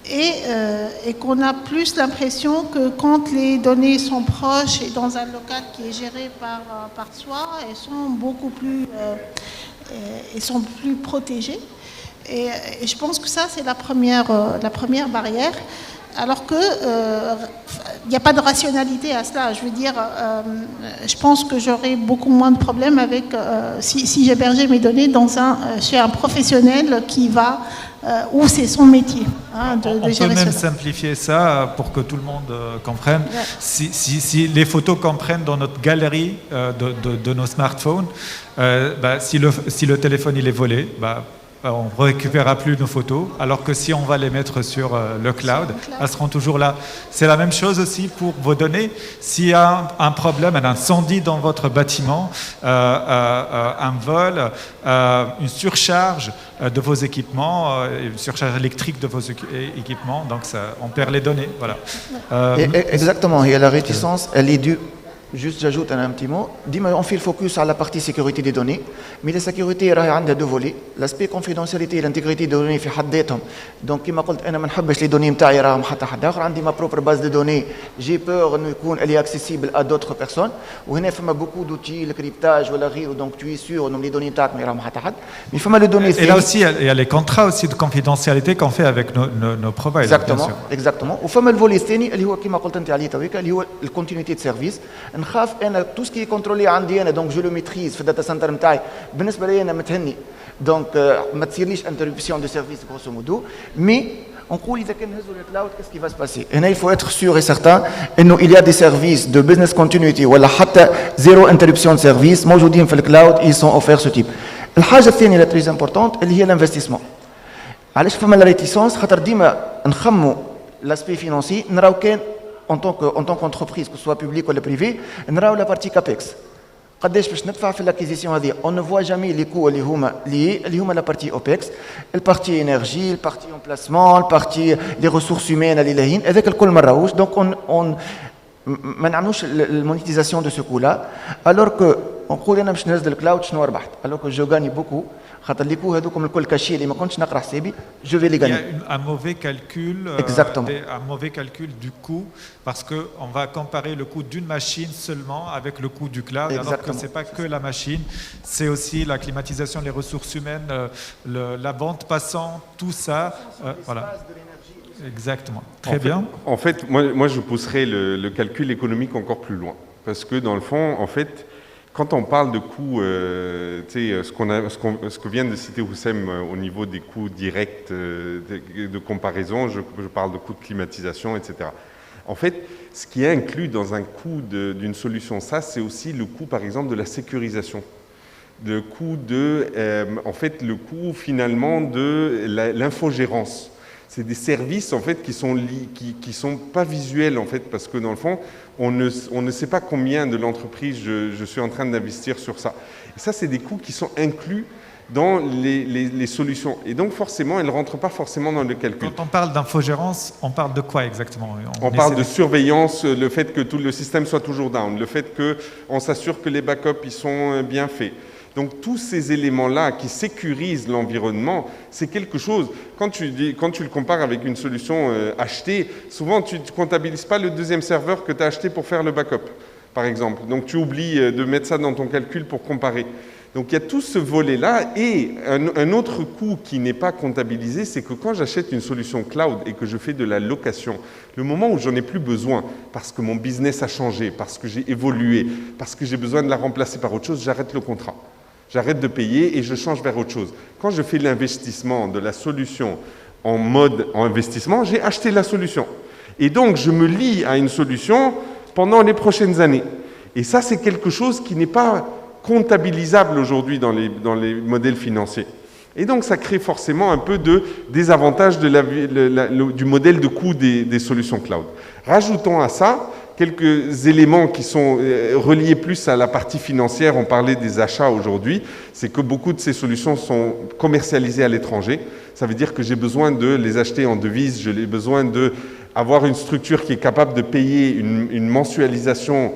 et qu'on a plus l'impression que quand les données sont proches et dans un local qui est géré par soi, elles sont beaucoup plus, protégées. Et je pense que ça, c'est la première barrière. Alors que il n'y a pas de rationalité à cela. Je veux dire, je pense que j'aurais beaucoup moins de problèmes avec si j'hébergeais mes données chez un professionnel qui va où c'est son métier de gérer cela. On peut même simplifier ça pour que tout le monde comprenne. Ouais. Si les photos qu'on prenne dans notre galerie de nos smartphones, si le téléphone il est volé, on ne récupérera plus nos photos, alors que si on va les mettre sur le cloud, elles seront toujours là. C'est la même chose aussi pour vos données. S'il y a un problème, un incendie dans votre bâtiment, un vol, une surcharge de vos équipements, une surcharge électrique de vos équipements, donc on perd les données. Voilà. Exactement, et la réticence, elle est due. Juste, j'ajoute un petit mot. On fait le focus sur la partie sécurité des données, mais la sécurité, il y a deux volets. L'aspect confidentialité et l'intégrité des données, donc, comme je l'ai dit, je ne veux pas les données j'ai ma propre base de données. J'ai peur qu'elle est accessible à d'autres personnes. Et il y a beaucoup d'outils, le cryptage, donc tu es sûr que les données ne mais il faut les données. Et là aussi, il y a les contrats aussi de confidentialité qu'on fait avec nos providers. Exactement, exactement. Et il y a le volet الثاني اللي هو كما قلت انت عليه تويكا اللي هو الكونتينيتي دو سيرفيس. نخاف انا تو سكي كونترولي عندي انا دونك جو لو ميتريز في الداتا سنتر نتاعي بالنسبه لي انا متهني دونك ما تصيرليش انتربسيون دو سيرفيس غروسو مودو مي نقول اذا كان نهزوا للكلاود كيس كي فا سباسي هنا il faut être sûr et certain انه il y a des services de business continuity ولا حتى زيرو انتربسيون سيرفيس موجودين في الكلاود ils sont offerts ce type. الحاجه الثانيه اللي تريز امبورطونت اللي هي الانفستيسمون. علاش فما لا ريتيسونس خاطر ديما نخموا l'aspect financier نراو كان en tant qu'entreprise, que ce soit public ou privé, on a la partie CAPEX. قداش باش ندفع في l'acquisition هذه. On ne voit jamais les coûts اللي هما liés, اللي هما la partie OPEX, la partie énergie, la partie emplacement, la partie les ressources humaines اللي لاهين هذاك الكل ما راهوش. Donc on ما نعملوش المونيتيزاسيون دو سو كو لا alors que نقول انا باش نهز الكلاود شنو ربحت alors que je gagne beaucoup خاطر لي كو هذوكم الكل كاشي اللي ما كنتش نقرا حسابي je vais les gagner. Il y a un mauvais calcul, un mauvais calcul du coût parce que on va comparer le coût d'une machine seulement avec le coût du cloud. Exactement. Alors que c'est pas que la machine, c'est aussi la climatisation, les ressources humaines, la bande passant, tout ça, voilà. Exactement. Très bien. En fait, moi je pousserais le calcul économique encore plus loin. Parce que dans le fond, en fait, quand on parle de coûts, ce que vient de citer Houssem au niveau des coûts directs de comparaison, je parle de coûts de climatisation, etc. En fait, ce qui est inclus dans un coût d'une solution SaaS, c'est aussi le coût, par exemple, de la sécurisation. Le coût le coût finalement de l'infogérance. C'est des services en fait qui sont pas visuels en fait parce que dans le fond on ne sait pas combien de l'entreprise je suis en train d'investir sur ça. Et ça c'est des coûts qui sont inclus dans les solutions et donc forcément elles rentrent pas forcément dans le calcul. Quand on parle d'infogérance, on parle de quoi exactement? On parle de surveillance, le fait que tout le système soit toujours down, le fait que on s'assure que les backups ils sont bien faits. Donc tous ces éléments-là qui sécurisent l'environnement, c'est quelque chose. Quand tu le compares avec une solution achetée, souvent tu ne comptabilises pas le deuxième serveur que tu as acheté pour faire le backup, par exemple. Donc tu oublies de mettre ça dans ton calcul pour comparer. Donc il y a tout ce volet-là et un autre coût qui n'est pas comptabilisé, c'est que quand j'achète une solution cloud et que je fais de la location, le moment où j'en ai plus besoin, parce que mon business a changé, parce que j'ai évolué, parce que j'ai besoin de la remplacer par autre chose, j'arrête le contrat. J'arrête de payer et je change vers autre chose. Quand je fais l'investissement de la solution en mode investissement, j'ai acheté la solution. Et donc, je me lie à une solution pendant les prochaines années. Et ça, c'est quelque chose qui n'est pas comptabilisable aujourd'hui dans les modèles financiers. Et donc, ça crée forcément un peu de désavantage du modèle de coût des solutions cloud. Rajoutons à ça quelques éléments qui sont reliés plus à la partie financière. On parlait des achats aujourd'hui. C'est que beaucoup de ces solutions sont commercialisées à l'étranger. Ça veut dire que j'ai besoin de les acheter en devises. J'ai besoin d'avoir une structure qui est capable de payer une mensualisation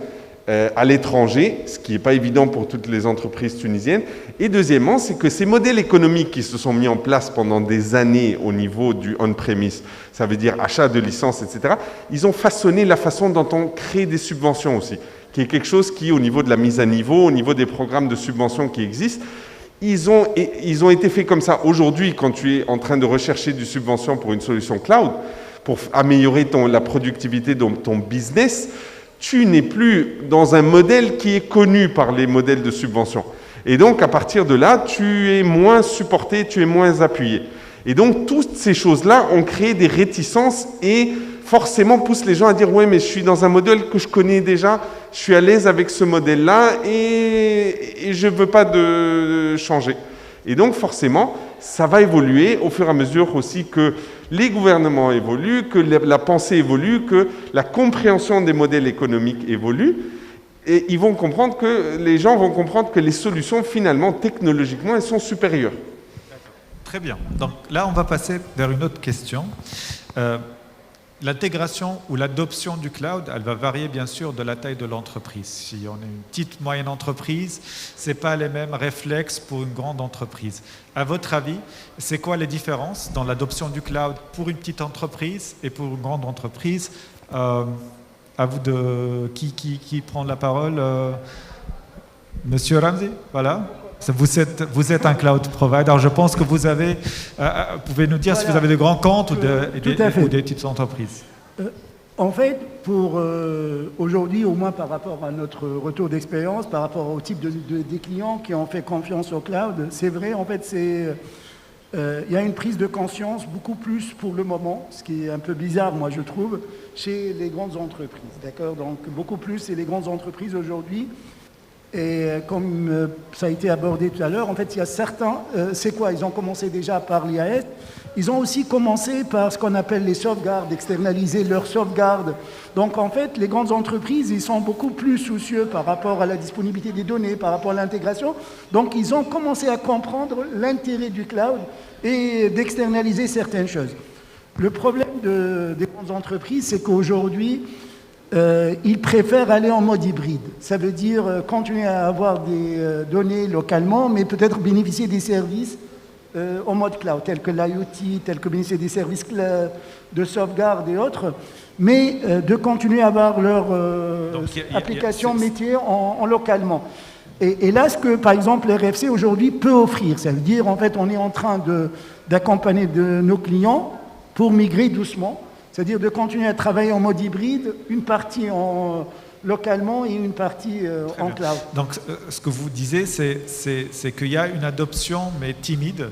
à l'étranger, ce qui n'est pas évident pour toutes les entreprises tunisiennes. Et deuxièmement, c'est que ces modèles économiques qui se sont mis en place pendant des années au niveau du on-premise, ça veut dire achat de licences, etc., ils ont façonné la façon dont on crée des subventions aussi, qui est quelque chose qui, au niveau de la mise à niveau, au niveau des programmes de subventions qui existent, ils ont été faits comme ça. Aujourd'hui, quand tu es en train de rechercher du subvention pour une solution cloud, pour améliorer la productivité de ton business, tu n'es plus dans un modèle qui est connu par les modèles de subvention. Et donc, à partir de là, tu es moins supporté, tu es moins appuyé. Et donc, toutes ces choses-là ont créé des réticences et forcément poussent les gens à dire « Ouais, mais je suis dans un modèle que je connais déjà, je suis à l'aise avec ce modèle-là et je ne veux pas de changer. » Et donc, forcément, ça va évoluer au fur et à mesure aussi que les gouvernements évoluent, que la pensée évolue, que la compréhension des modèles économiques évolue. Et ils vont comprendre que, les gens vont comprendre que les solutions, finalement, technologiquement, elles sont supérieures. Très bien. Donc là, on va passer vers une autre question. L'intégration ou l'adoption du cloud, elle va varier bien sûr de la taille de l'entreprise. Si on est une petite, moyenne entreprise, ce n'est pas les mêmes réflexes pour une grande entreprise. À votre avis, c'est quoi les différences dans l'adoption du cloud pour une petite entreprise et pour une grande entreprise? À vous de... Qui prend la parole? Monsieur Ramzi, voilà. Vous êtes un cloud provider. Alors je pense que vous avez... pouvez nous dire si vous avez de grands comptes ou des petites entreprises? En fait, pour aujourd'hui, au moins par rapport à notre retour d'expérience, par rapport au type des clients qui ont fait confiance au cloud, c'est vrai, en fait, il y a une prise de conscience beaucoup plus pour le moment, ce qui est un peu bizarre, moi, je trouve, chez les grandes entreprises. D'accord? Donc, beaucoup plus, et les grandes entreprises aujourd'hui. Et comme ça a été abordé tout à l'heure, en fait, il y a certains, c'est quoi? Ils ont commencé déjà par l'IAS. Ils ont aussi commencé par ce qu'on appelle les sauvegardes, externaliser leurs sauvegardes. Donc, en fait, les grandes entreprises, ils sont beaucoup plus soucieux par rapport à la disponibilité des données, par rapport à l'intégration. Donc, ils ont commencé à comprendre l'intérêt du cloud et d'externaliser certaines choses. Le problème des grandes entreprises, c'est qu'aujourd'hui, ils préfèrent aller en mode hybride. Ça veut dire continuer à avoir des données localement, mais peut-être bénéficier des services en mode cloud, tels que l'IoT, tels que bénéficier des services de sauvegarde et autres, mais de continuer à avoir leur application métier en localement. Et là, ce que, par exemple, RFC aujourd'hui peut offrir, ça veut dire, en fait, on est en train d'accompagner nos clients pour migrer doucement, c'est-à-dire de continuer à travailler en mode hybride, une partie localement et une partie en cloud. Donc, ce que vous disiez, c'est qu'il y a une adoption, mais timide.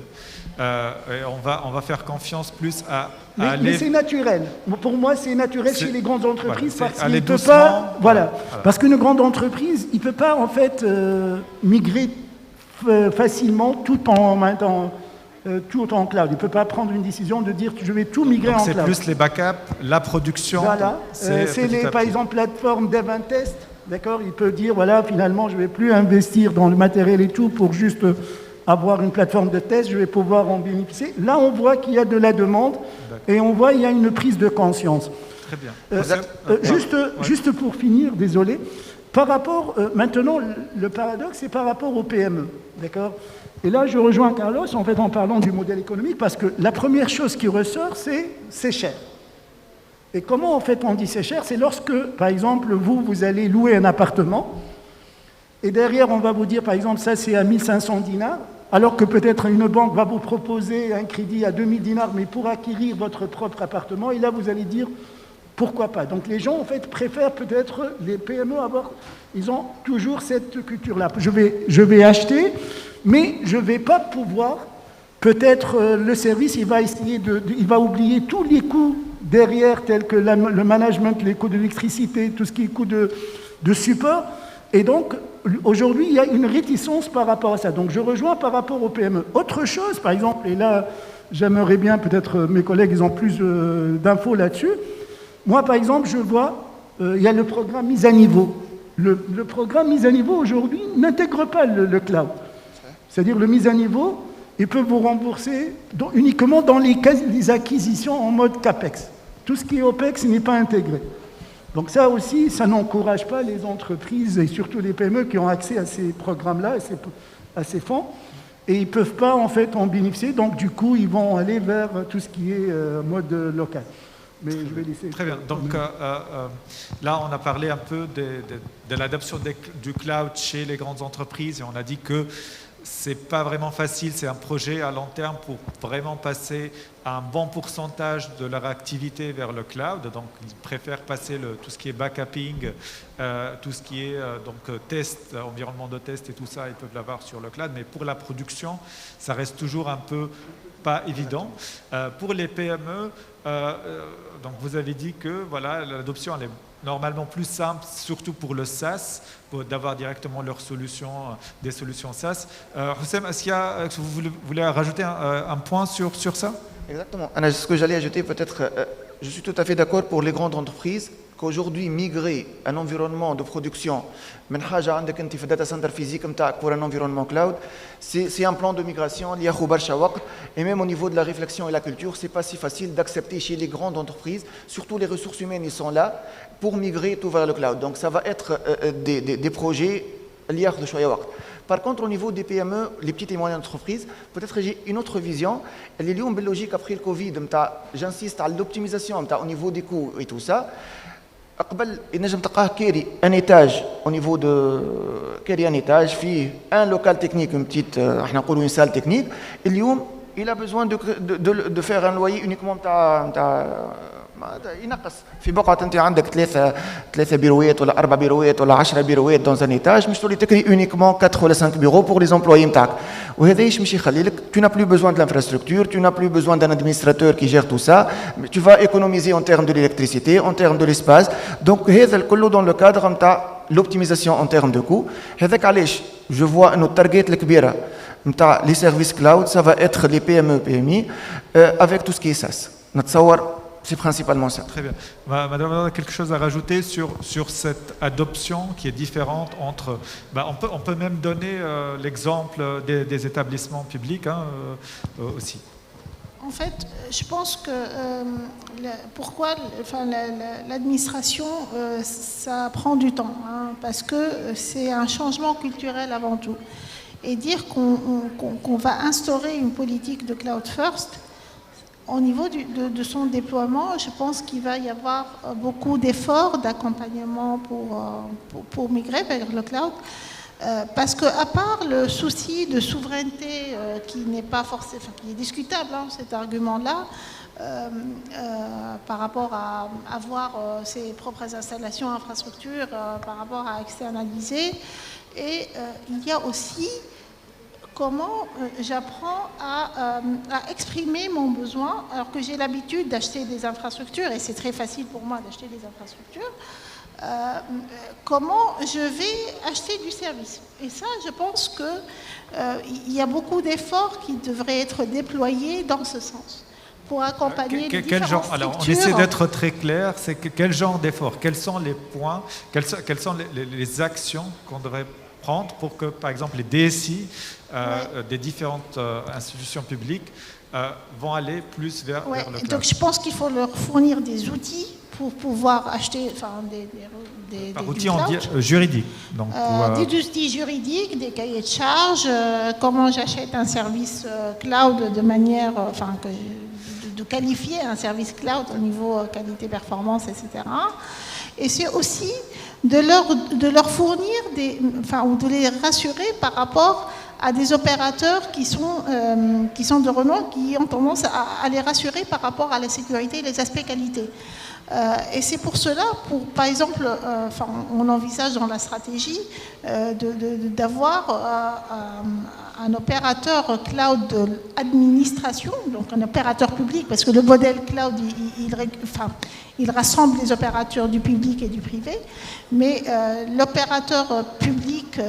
Et on va faire confiance plus à mais c'est naturel. Pour moi, c'est naturel chez les grandes entreprises parce qu'il ne peut doucement, pas... Voilà. Parce qu'une grande entreprise, il ne peut pas, en fait, migrer facilement tout en cloud. Il ne peut pas prendre une décision de dire je vais tout migrer en cloud. C'est plus les backups, la production. Voilà. C'est par exemple plateforme dev and test. D'accord. Il peut dire voilà, finalement, je ne vais plus investir dans le matériel et tout pour juste avoir une plateforme de test. Je vais pouvoir en bénéficier. Là, on voit qu'il y a de la demande et on voit qu'il y a une prise de conscience. Très bien. Juste pour finir, désolé. Par rapport, maintenant, le paradoxe, c'est par rapport aux PME. D'accord. Et là, je rejoins Carlos, en fait, en parlant du modèle économique, parce que la première chose qui ressort, c'est cher. Et comment, en fait, on dit c'est cher? C'est lorsque, par exemple, vous allez louer un appartement, et derrière, on va vous dire, par exemple, ça, c'est à 1500 dinars, alors que peut-être une banque va vous proposer un crédit à 2000 dinars, mais pour acquérir votre propre appartement, et là, vous allez dire, pourquoi pas? Donc, les gens, en fait, préfèrent peut-être, les PME, ils ont toujours cette culture-là. Je vais acheter... Mais je ne vais pas pouvoir, peut-être le service, il va oublier tous les coûts derrière, tels que le management, les coûts d'électricité, tout ce qui est coûts de support. Et donc, aujourd'hui, il y a une réticence par rapport à ça. Donc, je rejoins par rapport au PME. Autre chose, par exemple, et là, j'aimerais bien, peut-être mes collègues, ils ont plus d'infos là-dessus. Moi, par exemple, je vois il y a le programme mise à niveau. Le programme mise à niveau aujourd'hui n'intègre pas le cloud. C'est-à-dire le mise à niveau, il peut vous rembourser uniquement dans les acquisitions en mode CAPEX. Tout ce qui est OPEX n'est pas intégré. Donc ça aussi, ça n'encourage pas les entreprises et surtout les PME qui ont accès à ces programmes-là, à ces fonds, et ils ne peuvent pas en fait en bénéficier. Donc du coup, ils vont aller vers tout ce qui est mode local. Mais je vais laisser. Très bien. Donc là, on a parlé un peu de l'adoption du cloud chez les grandes entreprises et on a dit que c'est pas vraiment facile, c'est un projet à long terme pour vraiment passer un bon pourcentage de leur activité vers le cloud. Donc, ils préfèrent passer tout ce qui est backupping, tout ce qui est test, environnement de test et tout ça, ils peuvent l'avoir sur le cloud. Mais pour la production, ça reste toujours un peu pas évident. Pour les PME, donc vous avez dit que voilà, l'adoption elle est normalement plus simple, surtout pour le SaaS, d'avoir directement leurs solutions, des solutions SaaS. Houssem, est-ce que vous voulez rajouter un point sur ça? Exactement. Ce que j'allais ajouter, peut-être, je suis tout à fait d'accord pour les grandes entreprises qu'aujourd'hui, migrer un environnement de production, data center physique pour un environnement cloud, c'est un plan de migration, et même au niveau de la réflexion et la culture, c'est pas si facile d'accepter chez les grandes entreprises, surtout les ressources humaines, ils sont là pour migrer tout vers le cloud. Donc ça va être des projets liés à Par contre, au niveau des PME, les petites et moyennes entreprises, peut-être j'ai une autre vision. Elle est liée à logique après le Covid. J'insiste à l'optimisation au niveau des coûts et tout ça. Un étage au niveau de un étage, un local technique, une salle technique. Il a besoin de faire un loyer uniquement ينقص في بقعه انت عندك ثلاثه بيروات ولا 4 بيروات ولا 10 بيروات dans un étage مش تولي تكري uniquement 4 ولا 5 bureaux pour les employés نتاعك وهذا ايش مش يخلي لك tu n'as plus besoin de l'infrastructure, tu n'as plus besoin d'un administrateur qui gère tout ça, tu vas économiser en termes de l'électricité, en termes de l'espace. Donc هذا الكل dans le cadre نتاع l'optimisation en termes de coûts. هذاك علاش je vois انه التارجت الكبيره نتاع les services cloud ça va être les PME PMI avec tout ce qui est SaaS. نتصور c'est principalement ça. Très bien. Madame, quelque chose à rajouter sur cette adoption qui est différente entre... on peut même donner l'exemple des établissements publics aussi. En fait, je pense que pourquoi l'administration, ça prend du temps, parce que c'est un changement culturel avant tout. Et dire qu'on va instaurer une politique de cloud first, au niveau de son déploiement, je pense qu'il va y avoir beaucoup d'efforts d'accompagnement pour migrer vers le cloud. Parce qu'à part le souci de souveraineté qui n'est pas forcément, qui est discutable, cet argument-là, par rapport à avoir ses propres installations, infrastructures, par rapport à externaliser, et il y a aussi comment j'apprends à exprimer mon besoin alors que j'ai l'habitude d'acheter des infrastructures et c'est très facile pour moi d'acheter des infrastructures. Comment je vais acheter du service. Et ça, je pense qu'il y a beaucoup d'efforts qui devraient être déployés dans ce sens pour accompagner les différentes structures. Alors, on essaie d'être très clair, c'est quel genre d'efforts, quels sont les points, quelles sont les actions qu'on devrait prendre pour que, par exemple, les DSI des différentes institutions publiques vont aller plus vers le cloud. Donc, je pense qu'il faut leur fournir des outils pour pouvoir acheter Par outils juridiques. Donc, des outils juridiques, des cahiers de charges, comment j'achète un service cloud de manière, de qualifier un service cloud au niveau qualité-performance, etc. Et c'est aussi de leur fournir ou de les rassurer par rapport à des opérateurs qui sont de renom, qui ont tendance à les rassurer par rapport à la sécurité et les aspects qualité. Et c'est pour cela, par exemple, on envisage dans la stratégie d'avoir un opérateur cloud d'administration, donc un opérateur public, parce que le modèle cloud, Il rassemble les opérateurs du public et du privé, mais l'opérateur public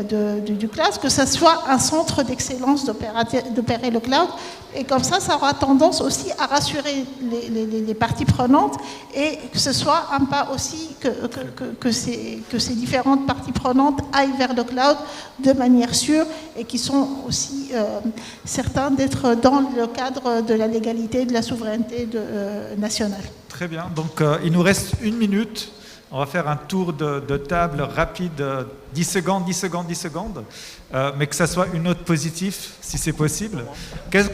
du cloud, que ce soit un centre d'excellence d'opérer le cloud, et comme ça aura tendance aussi à rassurer les parties prenantes et que ce soit un pas aussi que ces différentes parties prenantes aillent vers le cloud de manière sûre et qui sont aussi certains d'être dans le cadre de la légalité et de la souveraineté nationale. Très bien, donc il nous reste 1 minute. On va faire un tour de table rapide, 10 secondes, mais que ça soit une note positive, si c'est possible.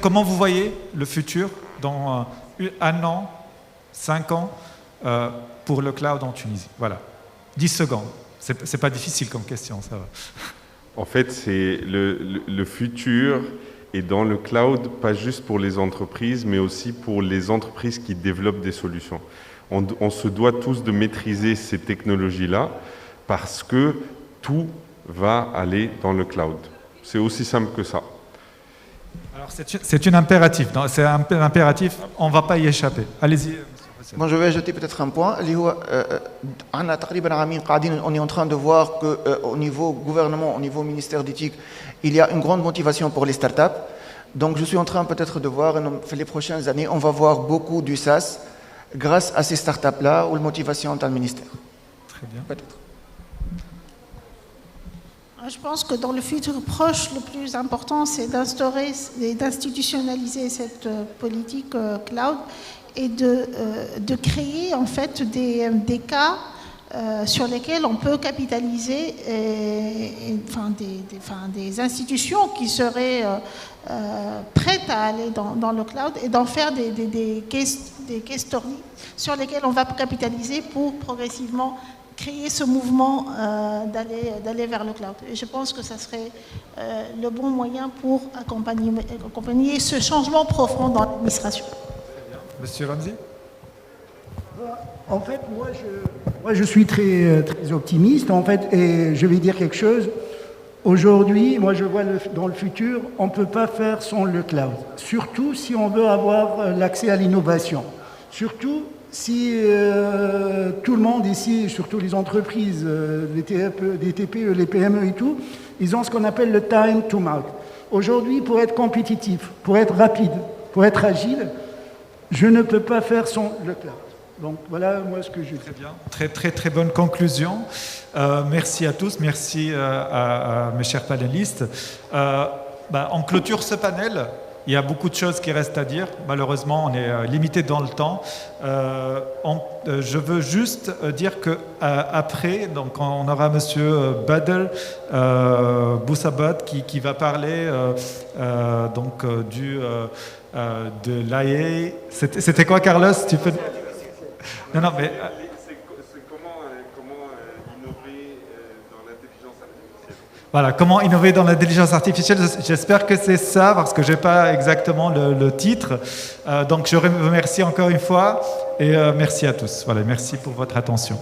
Comment vous voyez le futur dans 1 an, 5 ans, pour le cloud en Tunisie? Voilà, 10 secondes. C'est pas difficile comme question, ça va. En fait, c'est le futur est dans le cloud, pas juste pour les entreprises, mais aussi pour les entreprises qui développent des solutions. On se doit tous de maîtriser ces technologies-là parce que tout va aller dans le cloud. C'est aussi simple que ça. Alors c'est un impératif, c'est un impératif, on ne va pas y échapper. Allez-y. Bon, je vais ajouter peut-être un point. On est en train de voir qu'au niveau gouvernement, au niveau ministère d'éthique, il y a une grande motivation pour les startups. Donc je suis en train peut-être de voir, dans les prochaines années, on va voir beaucoup du SaaS grâce à ces startups-là ou la motivation dans le ministère. Très bien. Peut-être. Je pense que dans le futur proche, le plus important, c'est d'instaurer et d'institutionnaliser cette politique cloud et de créer en fait des cas sur lesquels on peut capitaliser des institutions qui seraient prêtes à aller dans le cloud et d'en faire des case stories sur lesquels on va capitaliser pour progressivement créer ce mouvement d'aller vers le cloud. Et je pense que ça serait le bon moyen pour accompagner ce changement profond dans l'administration. Monsieur Ramzi? En fait, moi, je suis très optimiste, en fait, et je vais dire quelque chose. Aujourd'hui, moi, je vois dans le futur, on ne peut pas faire sans le cloud. Surtout si on veut avoir l'accès à l'innovation. Surtout si tout le monde ici, surtout les entreprises, les TPE, les PME et tout, ils ont ce qu'on appelle le time to market. Aujourd'hui, pour être compétitif, pour être rapide, pour être agile, je ne peux pas faire sans le cloud. Donc voilà moi ce que je dis. Très bien, très bonne conclusion. Merci à tous, merci à mes chers panélistes. On clôture ce panel. Il y a beaucoup de choses qui restent à dire. Malheureusement, on est limité dans le temps. Je veux juste dire que après, donc on aura Monsieur Badr Boussabat qui va parler de l'AI. C'était quoi, Carlos? Tu peux... Non, mais... C'est comment innover dans l'intelligence artificielle. Voilà, comment innover dans l'intelligence artificielle. J'espère que c'est ça, parce que je n'ai pas exactement le titre. Donc je remercie encore une fois et merci à tous. Voilà, merci pour votre attention.